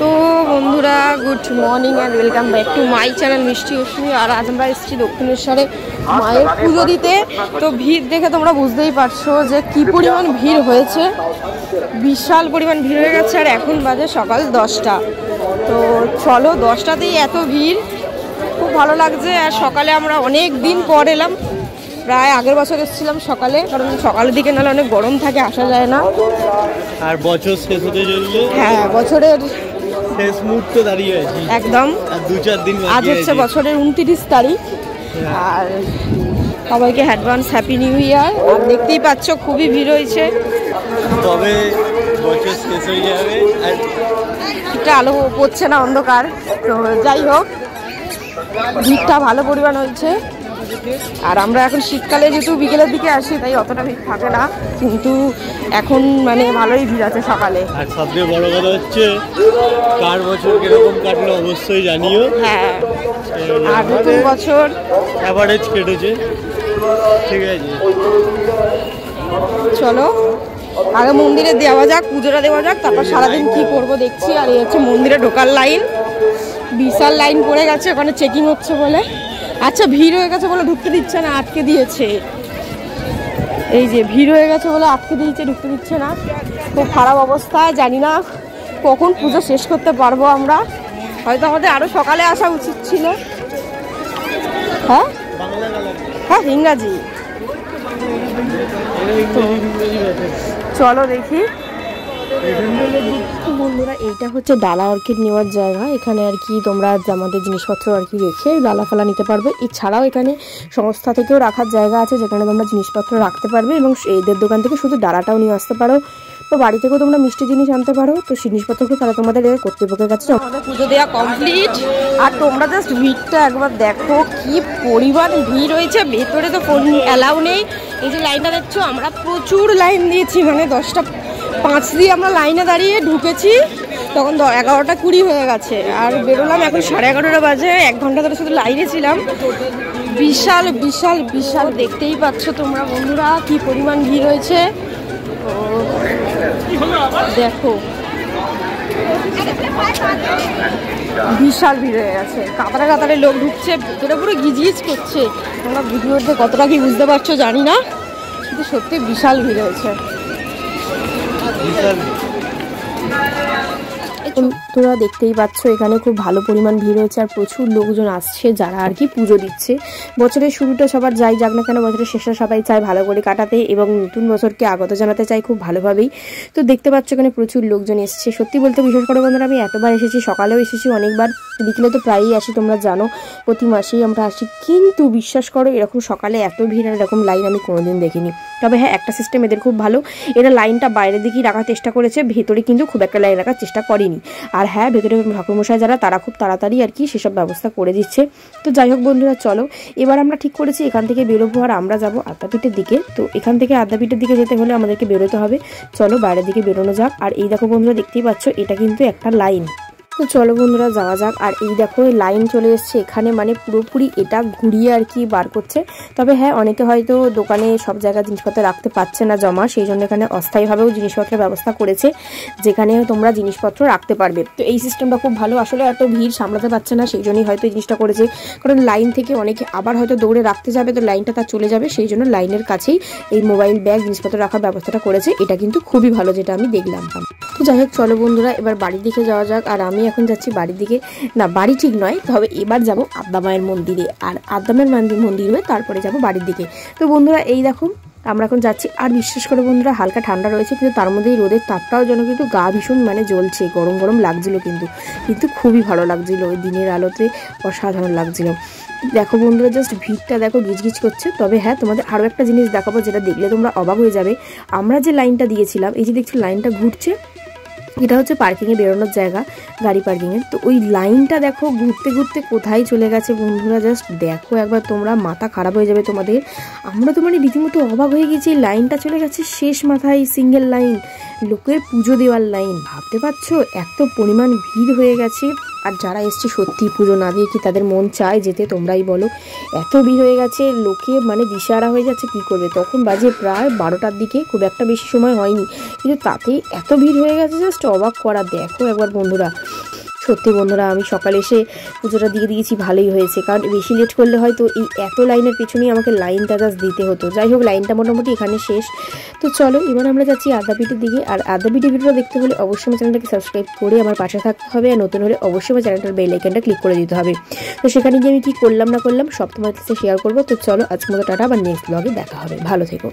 তো বন্ধুরা good morning and welcome back to my channel মিষ্টি অশ্মি। আর আজ আমরা এসেছি দক্ষিণেশ্বরে মায়ের পুজো দিতে। তো ভিড় দেখে তোমরা বুঝতেই পারছো যে কি পরিমাণ ভিড় হয়েছে, বিশাল পরিমাণ ভিড় হয়ে গেছে। আর এখন বাজে সকাল 10টা। তো চলো, 10টাতেই এত ভিড়, খুব ভালো লাগছে। আর সকালে আমরা অনেক দিন পর এলাম, প্রায় আগের বছর এসেছিলাম সকালে, কারণ সকালের দিকে নাহলে অনেক গরম থাকে, আসা যায় না। আর বছর শেষ হতে চললো। হ্যাঁ, বছরের শেষ মুহূর্ত দাঁড়িয়ে আছে একদম। আর 2-4 দিন আজ হচ্ছে বছরের 29 তারিখ। আর সবাইকে অ্যাডভান্স হ্যাপি নিউ ইয়ার। আর দেখতেই পাচ্ছ খুবই ভিড় হয়েছে, তবে বছর শেষ হয়ে যাবে আর একটা আলো পড়ছে না, অন্ধকার। তো যাই হোক, ভিড়টা ভালো পরিমাণ হয়েছে। আর আমরা এখন শীতকালে যেহেতু বিকেলের দিকে আসি, তাই অতটা ভিড় থাকে না, কিন্তু এখন মানে ভালোই ভিড় আছে সকালে। আর সবচেয়ে বড় কথা হচ্ছে কার বছর কিরকম কাটলো অবশ্যই জানিও। হ্যাঁ, আর নতুন বছর অ্যাভারেজ কেটেছে, ঠিক আছে। চলো আগে মন্দিরে দেওয়া যাক, পুজোটা দেওয়া যাক, তারপর সারাদিন কি করব দেখছি। আর এই হচ্ছে মন্দিরে ঢোকার লাইন, বিশাল লাইন পড়ে গেছে, ওখানে চেকিং হচ্ছে বলে। আচ্ছা, ভিড় হয়ে গেছে বলে ঢুকতে দিচ্ছে না, আটকে দিয়েছে। এই যে ভিড় হয়ে গেছে বলে আটকে দিয়েছে, ঢুকতে দিচ্ছে না। খুব খারাপ অবস্থা, জানি না কখন পুজো শেষ করতে পারবো আমরা। হয়তো আমাদের আরো সকালে আসা উচিত ছিল। হ্যাঁ হ্যাঁ, ইংরাজি। চলো দেখি বন্ধুরা, এইটা হচ্ছে ডালা অর্কিড নেওয়ার জায়গা। এখানে আর কি তোমরা আমাদের জিনিসপত্র আর কি রেখে ডালা ফালা নিতে পারবে। এছাড়াও এখানে সংস্থা থেকেও রাখার জায়গা আছে, যেখানে তোমরা জিনিসপত্র রাখতে পারবে, এবং এদের দোকান থেকে শুধু ডালাটাও নিয়ে আসতে পারো। তো বাড়ি থেকেও তোমরা মিষ্টি জিনিস আনতে পারো। তো জিনিসপত্রগুলো তারা তোমাদের কর্তৃপক্ষের কাছে আমাদের পুজো দেওয়া কমপ্লিট। আর তোমরা জাস্ট ভিড়টা একবার দেখো, কি পরিমাণ ভিড় হয়েছে। ভেতরে তো ফোন অ্যালাউ নেই। এই যে লাইনটা দেখছো, আমরা প্রচুর লাইন দিয়েছি, মানে 10:05 দিয়ে আমরা লাইনে দাঁড়িয়ে ঢুকেছি, তখন 11:20 হয়ে গেছে। আর বেরোলাম এখন 11:30 বাজে। 1 ঘন্টা ধরে শুধু লাইনে ছিলাম। বিশাল বিশাল বিশাল, দেখতেই পাচ্ছ তোমরা বন্ধুরা কি পরিমাণ ভিড় হয়েছে। দেখো বিশাল ভিড় হয়ে গেছে, কাতারে কাতারে লোক ঢুকছে, ভেতরে পুরো গিজগিজ করছে। তোমরা ভিডিওতে কতটা কি বুঝতে পারছো জানি না, কিন্তু সত্যি বিশাল ভিড় হয়েছে। তোমরা দেখতেই পাচ্ছ এখানে খুব ভালো পরিমাণ ভিড় হয়েছে, আর প্রচুর লোকজন আসছে যারা আর কি পুজো দিচ্ছে। বছরের শুরুটা সবার যাই যাক না কেন, বছরের শেষটা সবাই চায় ভালো করে কাটাতে, এবং নতুন বছরকে আগত জানাতে চাই খুব ভালোভাবেই। তো দেখতে পাচ্ছ এখানে প্রচুর লোকজন এসছে। সত্যি বলতে বিশেষ করে বন্ধুরা, আমি এতবার এসেছি, সকালেও এসেছি অনেকবার, বিকেলে তো প্রায়ই আসি, তোমরা জানো প্রতি মাসেই আমরা আসি। কিন্তু বিশ্বাস করো, এরকম সকালে এত ভিড় আর এরকম লাইন আমি কোনোদিন দেখিনি। তবে হ্যাঁ, একটা সিস্টেম এদের খুব ভালো, এরা লাইনটা বাইরের দিকেই রাখার চেষ্টা করেছে, ভেতরে কিন্তু খুব একটা লাইন রাখার চেষ্টা করেনি। আর হ্যাঁ, ভেতরে ঠাকুরমশাই যারা, তারা খুব তাড়াতাড়ি আর কি সেসব ব্যবস্থা করে দিচ্ছে। তো যাই হোক বন্ধুরা, চলো এবার আমরা ঠিক করেছি এখান থেকে বেরোবো, আর আমরা যাবো আদ্যাপীঠের দিকে। তো এখান থেকে আদ্যাপীঠের দিকে যেতে হলে আমাদেরকে বেরোতে হবে। চলো বাইরের দিকে বেরোনো যাক। আর এই দেখো বন্ধুরা, দেখতেই পাচ্ছ এটা কিন্তু একটা লাইন। তো চলো বন্ধুরা যাওয়া যাক। আর এই দেখো লাইন চলে এসছে এখানে, মানে পুরোপুরি এটা ঘুরিয়ে আর কি বার করছে। তবে হ্যাঁ, অনেকে হয়তো দোকানে সব জায়গায় জিনিসপত্র রাখতে পারছে না জমা, সেই জন্য এখানে অস্থায়ীভাবেও জিনিসপত্রের ব্যবস্থা করেছে, যেখানে তোমরা জিনিসপত্র রাখতে পারবে। তো এই সিস্টেমটা খুব ভালো। আসলে এত ভিড় সামলাতে পারছে না, সেই জন্যই হয়তো এই জিনিসটা করেছে, কারণ লাইন থেকে অনেকে আবার হয়তো দৌড়ে রাখতে যাবে, তো লাইনটা তার চলে যাবে, সেই জন্য লাইনের কাছেই এই মোবাইল ব্যাগ জিনিসপত্র রাখার ব্যবস্থাটা করেছে। এটা কিন্তু খুবই ভালো, যেটা আমি দেখলাম। তো যাই হোক, চলো বন্ধুরা এবার বাড়ির দিকে যাওয়া যাক। আর আমি এখন যাচ্ছি বাড়ির দিকে, না বাড়ি ঠিক নয়, তবে এবার যাব আদ্যা মায়ের মন্দিরে। আর আদ্যা মায়ের মন্দির হয়ে তারপরে যাব বাড়ির দিকে। তো বন্ধুরা এই দেখো আমরা এখন যাচ্ছি। আর বিশ্বাস করে বন্ধুরা, হালকা ঠান্ডা রয়েছে, কিন্তু তার মধ্যে এই রোদের তাপটাও যেন কিন্তু গা ভীষণ মানে জ্বলছে, গরম গরম লাগছিল, কিন্তু খুবই ভালো লাগছিল, ওই দিনের আলোতে অসাধারণ লাগছিল। দেখো বন্ধুরা, জাস্ট ভিড়টা দেখো, গিজগিজ করছে। তবে হ্যাঁ, তোমাদের আরও একটা জিনিস দেখাবো, যেটা দেখলে তোমরা অবাক হয়ে যাবে। আমরা যে লাইনটা দিয়েছিলাম, এই যে দেখছি লাইনটা ঘুরছে, এটা হচ্ছে পার্কিংয়ে বেরোনোর জায়গা, গাড়ি পার্কিংয়ের। তো ওই লাইনটা দেখো ঘুরতে ঘুরতে কোথায় চলে গেছে বন্ধুরা, জাস্ট দেখো একবার, তোমরা মাথা খারাপ হয়ে যাবে তোমাদের। আমরা তো মানে রীতিমতো অবাক হয়ে গেছি, লাইনটা চলে গেছে শেষ মাথায়, সিঙ্গেল লাইন, লোকের পুজো দেওয়ার লাইন। ভাবতে পারছো এত পরিমাণ ভিড় হয়ে গেছে। আর যারা এসছে সত্যি পুজো না দিয়ে কি তাদের মন চায় যেতে, তোমরাই বলো। এত ভিড় হয়ে গেছে, লোকে মানে দিশাহারা হয়ে যাচ্ছে কি করবে। তখন বাজে প্রায় 12টার দিকে, খুব একটা বেশি সময় হয়নি, কিন্তু তাতেই এত ভিড় হয়ে গেছে, জাস্ট অবাক করা। দেখো একবার বন্ধুরা, সত্যি বন্ধুরা আমি সকালে এসে পুজোটা দিয়ে দিয়েছি, ভালোই হয়েছে। কারণ বেশি লেট করলে হয়তো এই এত লাইনের পেছনেই আমাকে লাইনটা জাস্ট দিতে হতো। যাই হোক, লাইনটা মোটামুটি এখানে শেষ। তো চলো এবার আমরা যাচ্ছি আদ্যাপীঠের দিকে। আর আদ্যাপীঠের ভিডিওটা দেখতে হলে অবশ্যই আমার চ্যানেলটাকে সাবস্ক্রাইব করে আমার পাশে থাকতে হবে, আর নতুন হলে অবশ্যই আমার চ্যানেলটার বেল আইকনটা ক্লিক করে দিতে হবে। তো সেখানে গিয়ে আমি কী করলাম না করলাম সব তোমার কাছে শেয়ার করবো। তো চলো আজকের মতো টাটা, আবার নেক্সট ব্লগে দেখা হবে। ভালো থেকো।